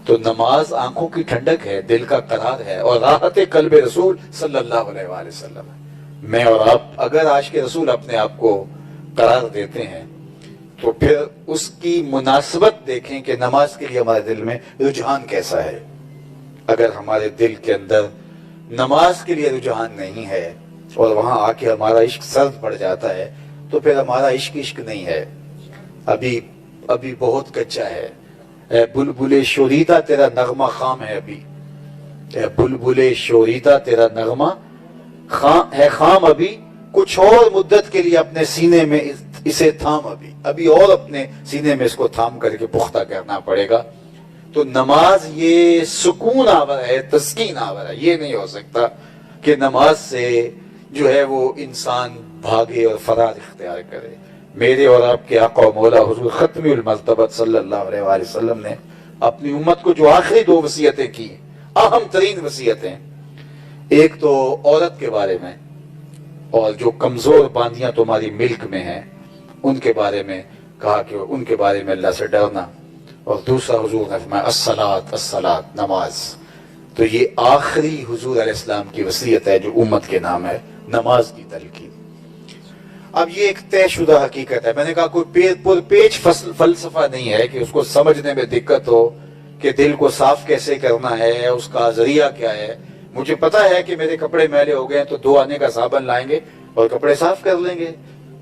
تو نماز آنکھوں کی ٹھنڈک ہے، دل کا قرار ہے، اور راحت قلب رسول صلی اللہ علیہ وآلہ وسلم ہے۔ میں اور آپ اگر عاشق کے رسول اپنے آپ کو قرار دیتے ہیں تو پھر اس کی مناسبت دیکھیں کہ نماز کے لیے ہمارے دل میں رجحان کیسا ہے۔ اگر ہمارے دل کے اندر نماز کے لیے رجحان نہیں ہے اور وہاں آ کے ہمارا عشق سرد پڑ جاتا ہے تو پھر ہمارا عشق نہیں ہے، ابھی بہت کچا ہے۔ اے بلبل شوریدہ تیرا نغمہ خام ہے ابھی، اے بلبل شوریدہ تیرا نغمہ ہے خام ابھی، کچھ اور مدت کے لیے اپنے سینے میں اسے تھام ابھی اور اپنے سینے میں اس کو تھام کر کے پختہ کرنا پڑے گا۔ تو نماز یہ سکون آور ہے، تسکین آور ہے۔ یہ نہیں ہو سکتا کہ نماز سے جو ہے وہ انسان بھاگے اور فرار اختیار کرے۔ میرے اور آپ کے آقا و مولا حضور ختم المرتبت صلی اللہ علیہ وآلہ وسلم نے اپنی امت کو جو آخری دو وصیتیں کی، اہم ترین وصیتیں، ایک تو عورت کے بارے میں، اور جو کمزور باندیاں تمہاری ملک میں ہیں ان کے بارے میں کہا کہ ان کے بارے میں اللہ سے ڈرنا، اور دوسرا حضور نے فرمایا الصلاۃ نماز۔ تو یہ آخری حضور علیہ السلام کی وصیت ہے جو امت کے نام ہے، نماز کی تلقین۔ اب یہ ایک طے شدہ حقیقت ہے، میں نے کہا کوئی پیچ فلسفہ نہیں ہے کہ اس کو سمجھنے میں دقت ہو کہ دل کو صاف کیسے کرنا ہے، اس کا ذریعہ کیا ہے۔ مجھے پتا ہے کہ میرے کپڑے میلے ہو گئے تو دو آنے کا صابن لائیں گے اور کپڑے صاف کر لیں گے،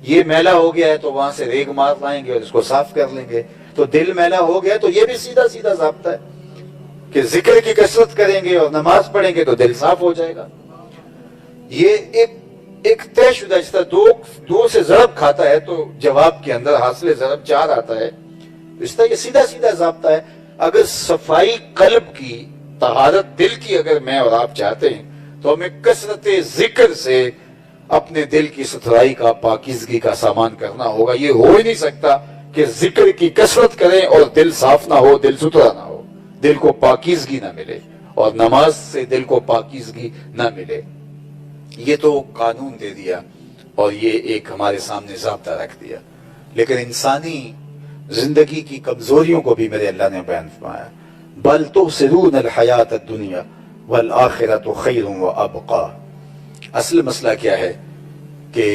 یہ میلا ہو گیا ہے تو وہاں سے ریگ مار لائیں گے اور اس کو صاف کر لیں گے، تو دل میلا ہو گیا تو یہ بھی سیدھا سیدھا ضابطہ ہے کہ ذکر کی کثرت کریں گے اور نماز پڑھیں گے تو دل صاف ہو جائے گا۔ یہ ایک طے شدہ، جس طرح دو سے ضرب کھاتا ہے تو جواب کے اندر حاصل ضرب 4 آتا ہے، اس طرح یہ سیدھا سیدھا ضابطہ ہے۔ اگر صفائی قلب کی، طہارت دل کی اگر میں اور آپ چاہتے ہیں تو ہمیں کثرت ذکر سے اپنے دل کی ستھرائی کا، پاکیزگی کا سامان کرنا ہوگا۔ یہ ہو ہی نہیں سکتا کہ ذکر کی کثرت کریں اور دل صاف نہ ہو، دل ستھرا نہ ہو، دل کو پاکیزگی نہ ملے، اور نماز سے دل کو پاکیزگی نہ ملے۔ یہ تو قانون دے دیا اور یہ ایک ہمارے سامنے ضابطہ رکھ دیا، لیکن انسانی زندگی کی کمزوریوں کو بھی میرے اللہ نے بیان فرمایا۔ بل تؤثرون الحیات الدنیا والآخرۃ خیر وابقی۔ اصل مسئلہ کیا ہے کہ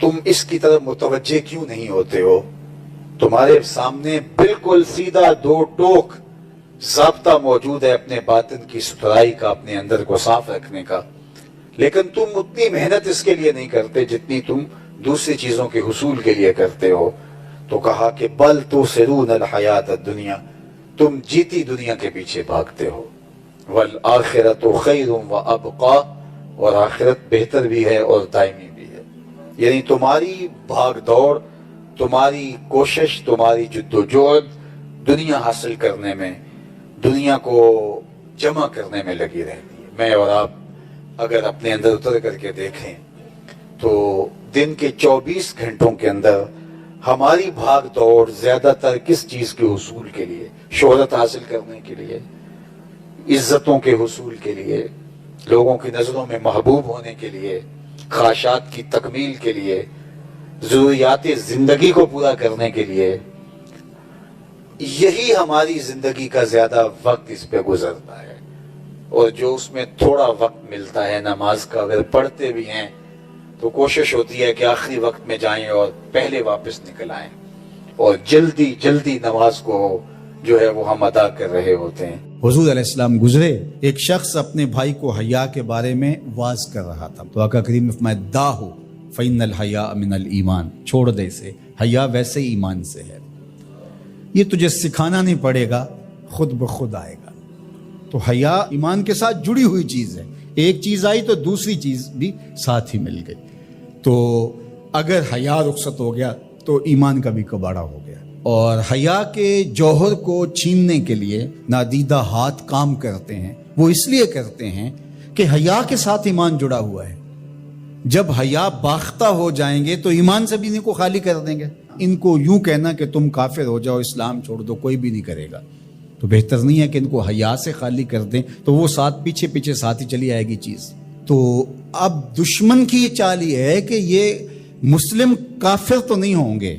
تم اس کی طرف متوجہ کیوں نہیں ہوتے ہو؟ تمہارے سامنے بالکل سیدھا دو ٹوک ضابطہ موجود ہے اپنے باطن کی ستھرائی کا، اپنے اندر کو صاف رکھنے کا، لیکن تم اتنی محنت اس کے لیے نہیں کرتے جتنی تم دوسری چیزوں کے حصول کے لیے کرتے ہو۔ تو کہا کہ بل تؤثرون الحیات الدنیا، تم جیتی دنیا کے پیچھے بھاگتے ہو، والآخرۃ خیر وابقی، اور آخرت بہتر بھی ہے اور دائمی بھی ہے۔ یعنی تمہاری بھاگ دوڑ، تمہاری کوشش، تمہاری جدوجہد دنیا حاصل کرنے میں، دنیا کو جمع کرنے میں لگی رہتی ہے۔ میں اور آپ اگر اپنے اندر اتر کر کے دیکھیں تو دن کے 24 گھنٹوں کے اندر ہماری بھاگ دوڑ زیادہ تر کس چیز کے حصول کے لیے؟ شہرت حاصل کرنے کے لیے، عزتوں کے حصول کے لیے، لوگوں کی نظروں میں محبوب ہونے کے لیے، خواہشات کی تکمیل کے لیے، ضروریات زندگی کو پورا کرنے کے لیے۔ یہی ہماری زندگی کا زیادہ وقت اس پہ گزرتا ہے، اور جو اس میں تھوڑا وقت ملتا ہے نماز کا، اگر پڑھتے بھی ہیں تو کوشش ہوتی ہے کہ آخری وقت میں جائیں اور پہلے واپس نکل آئیں، اور جلدی جلدی نماز کو جو ہے وہ ہم ادا کر رہے ہوتے ہیں۔ حضور علیہ السلام گزرے، ایک شخص اپنے بھائی کو حیا کے بارے میں واعظ کر رہا تھا، تو آقا کریم نے فرمایا داہو فإن الحیاء من الایمان، چھوڑ دے اسے، حیا ویسے ایمان سے ہے، یہ تجھے سکھانا نہیں پڑے گا، خود بخود آئے گا۔ تو حیا ایمان کے ساتھ جڑی ہوئی چیز ہے، ایک چیز آئی تو دوسری چیز بھی ساتھ ہی مل گئی۔ تو اگر حیا رخصت ہو گیا تو ایمان کا بھی کباڑہ ہو گیا۔ اور حیا کے جوہر کو چھیننے کے لیے نادیدہ ہاتھ کام کرتے ہیں، وہ اس لیے کرتے ہیں کہ حیا کے ساتھ ایمان جڑا ہوا ہے۔ جب حیا باختہ ہو جائیں گے تو ایمان سے بھی ان کو خالی کر دیں گے۔ ان کو یوں کہنا کہ تم کافر ہو جاؤ، اسلام چھوڑ دو، کوئی بھی نہیں کرے گا۔ تو بہتر نہیں ہے کہ ان کو حیا سے خالی کر دیں، تو وہ ساتھ پیچھے ساتھ ہی چلی آئے گی چیز۔ تو اب دشمن کی یہ چال یہ ہے کہ یہ مسلم کافر تو نہیں ہوں گے،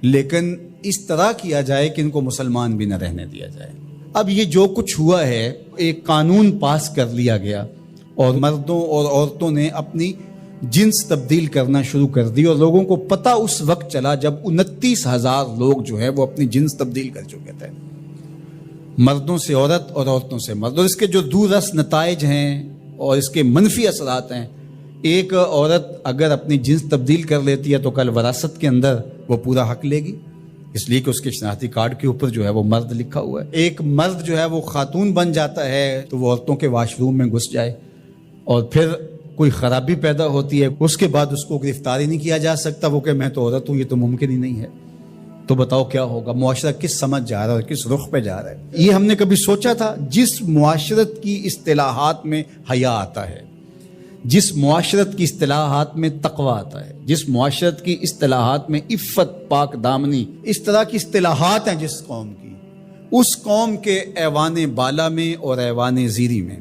لیکن اس طرح کیا جائے کہ ان کو مسلمان بھی نہ رہنے دیا جائے۔ اب یہ جو کچھ ہوا ہے، ایک قانون پاس کر لیا گیا اور مردوں اور عورتوں نے اپنی جنس تبدیل کرنا شروع کر دی، اور لوگوں کو پتہ اس وقت چلا جب 29,000 لوگ جو ہے وہ اپنی جنس تبدیل کر چکے تھے، مردوں سے عورت اور عورتوں سے مرد۔ اور اس کے جو دوررس نتائج ہیں اور اس کے منفی اثرات ہیں، ایک عورت اگر اپنی جنس تبدیل کر لیتی ہے تو کل وراثت کے اندر وہ پورا حق لے گی، اس لیے کہ اس کے شناختی کارڈ کے اوپر جو ہے وہ مرد لکھا ہوا ہے۔ ایک مرد جو ہے وہ خاتون بن جاتا ہے تو وہ عورتوں کے واش روم میں گھس جائے اور پھر کوئی خرابی پیدا ہوتی ہے، اس کے بعد اس کو گرفتار ہی نہیں کیا جا سکتا، وہ کہ میں تو عورت ہوں، یہ تو ممکن ہی نہیں ہے۔ تو بتاؤ کیا ہوگا؟ معاشرہ کس سمجھ جا رہا ہے اور کس رخ پہ جا رہا ہے؟ یہ ہم نے کبھی سوچا تھا؟ جس معاشرت کی اصطلاحات میں حیا آتا ہے، جس معاشرت کی اصطلاحات میں تقوی آتا ہے، جس معاشرت کی اصطلاحات میں عفت، پاک دامنی، اس طرح کی اصطلاحات ہیں جس قوم کی، اس قوم کے ایوان بالا میں اور ایوان زیری میں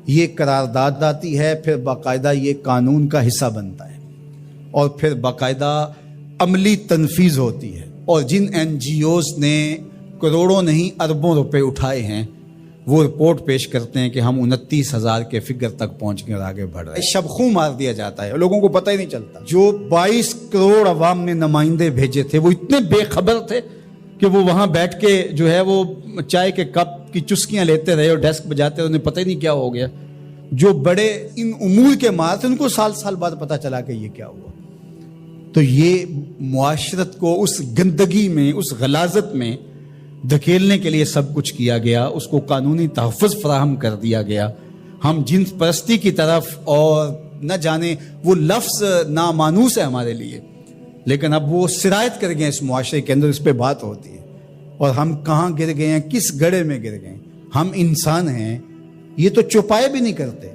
یہ قرارداد آتی ہے، پھر باقاعدہ یہ قانون کا حصہ بنتا ہے اور پھر باقاعدہ عملی تنفیذ ہوتی ہے، اور جن این جی اوز نے کروڑوں نہیں اربوں روپے اٹھائے ہیں وہ رپورٹ پیش کرتے ہیں کہ ہم 29,000 کے فگر تک پہنچ کے آگے بڑھ رہے ہیں۔ شب خوں مار دیا جاتا ہے، لوگوں کو پتہ ہی نہیں چلتا۔ جو 22 کروڑ عوام نے نمائندے بھیجے تھے وہ اتنے بے خبر تھے کہ وہ وہاں بیٹھ کے جو ہے وہ چائے کے کپ کی چسکیاں لیتے رہے اور ڈیسک بجاتے رہے، انہیں پتہ ہی نہیں کیا ہو گیا۔ جو بڑے ان امور کے مار تھے ان کو سال بعد پتہ چلا کہ یہ کیا ہوا۔ تو یہ معاشرت کو اس گندگی میں، اس غلاظت میں دھکیلنے کے لیے سب کچھ کیا گیا، اس کو قانونی تحفظ فراہم کر دیا گیا۔ ہم جنس پرستی کی طرف، اور نہ جانے وہ لفظ نامانوس ہے ہمارے لیے، لیکن اب وہ سرایت کر گئے اس معاشرے کے اندر، اس پہ بات ہوتی ہے، اور ہم کہاں گر گئے ہیں، کس گڑھے میں گر گئے ہیں۔ ہم انسان ہیں، یہ تو چوپائے بھی نہیں کرتے۔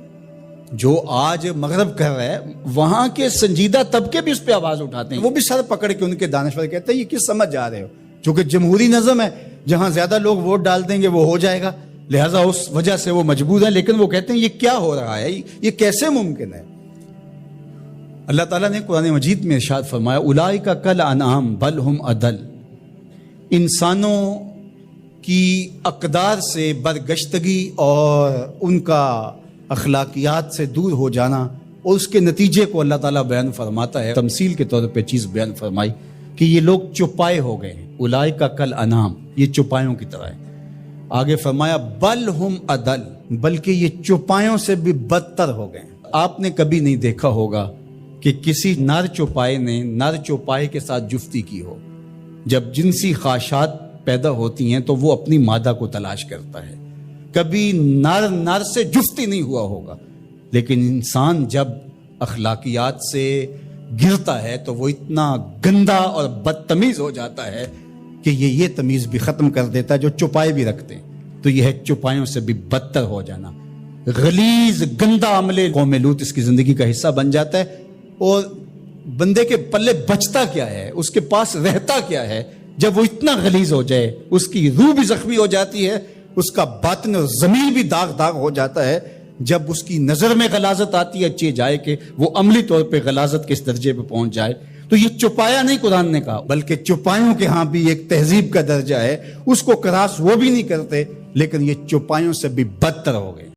جو آج مغرب کر رہا ہے وہاں کے سنجیدہ طبقے بھی اس پہ آواز اٹھاتے ہیں، وہ بھی سر پکڑ کے ان کے دانشور کہتے ہیں یہ کس سمجھ جا رہے ہو، چونکہ جمہوری نظم ہے، جہاں زیادہ لوگ ووٹ ڈال دیں گے وہ ہو جائے گا، لہٰذا اس وجہ سے وہ مجبور ہیں۔ لیکن وہ کہتے ہیں یہ کیا ہو رہا ہے، یہ کیسے ممکن ہے؟ اللہ تعالیٰ نے قرآن مجید میں ارشاد فرمایا اولئک کالانعام بل ہم اضل، انسانوں کی اقدار سے برگشتگی اور ان کا اخلاقیات سے دور ہو جانا، اور اس کے نتیجے کو اللہ تعالیٰ بیان فرماتا ہے، تمثیل کے طور پہ چیز بیان فرمائی کہ یہ لوگ چوپائے ہو گئے ہیں۔ اولئک کالانعام، یہ چوپایوں کی طرح ہے۔ آگے فرمایا بل ہم اضل، بلکہ یہ چوپایوں سے بھی بدتر ہو گئے ہیں۔ آپ نے کبھی نہیں دیکھا ہوگا کہ کسی نر چوپائے نے نر چوپائے کے ساتھ جفتی کی ہو۔ جب جنسی خواہشات پیدا ہوتی ہیں تو وہ اپنی مادہ کو تلاش کرتا ہے، کبھی نر سے جفتی نہیں ہوا ہوگا، لیکن انسان جب اخلاقیات سے گرتا ہے تو وہ اتنا گندا اور بدتمیز ہو جاتا ہے کہ یہ تمیز بھی ختم کر دیتا ہے جو چوپائے بھی رکھتے ہیں۔ تو یہ ہے چوپایوں سے بھی بدتر ہو جانا، غلیظ گندا عمل قوم لوط اس کی زندگی کا حصہ بن جاتا ہے، اور بندے کے پلے بچتا کیا ہے، اس کے پاس رہتا کیا ہے جب وہ اتنا غلیظ ہو جائے، اس کی روح بھی زخمی ہو جاتی ہے، اس کا باطن اور ضمیر بھی داغ ہو جاتا ہے۔ جب اس کی نظر میں غلاظت آتی ہے اچھی جائے کہ وہ عملی طور پہ غلاظت کے اس درجے پہ پہنچ جائے، تو یہ چوپایا نہیں قرآن نے کہا، بلکہ چوپایوں کے ہاں بھی ایک تہذیب کا درجہ ہے، اس کو کراس وہ بھی نہیں کرتے، لیکن یہ چوپایوں سے بھی بدتر ہو گئے۔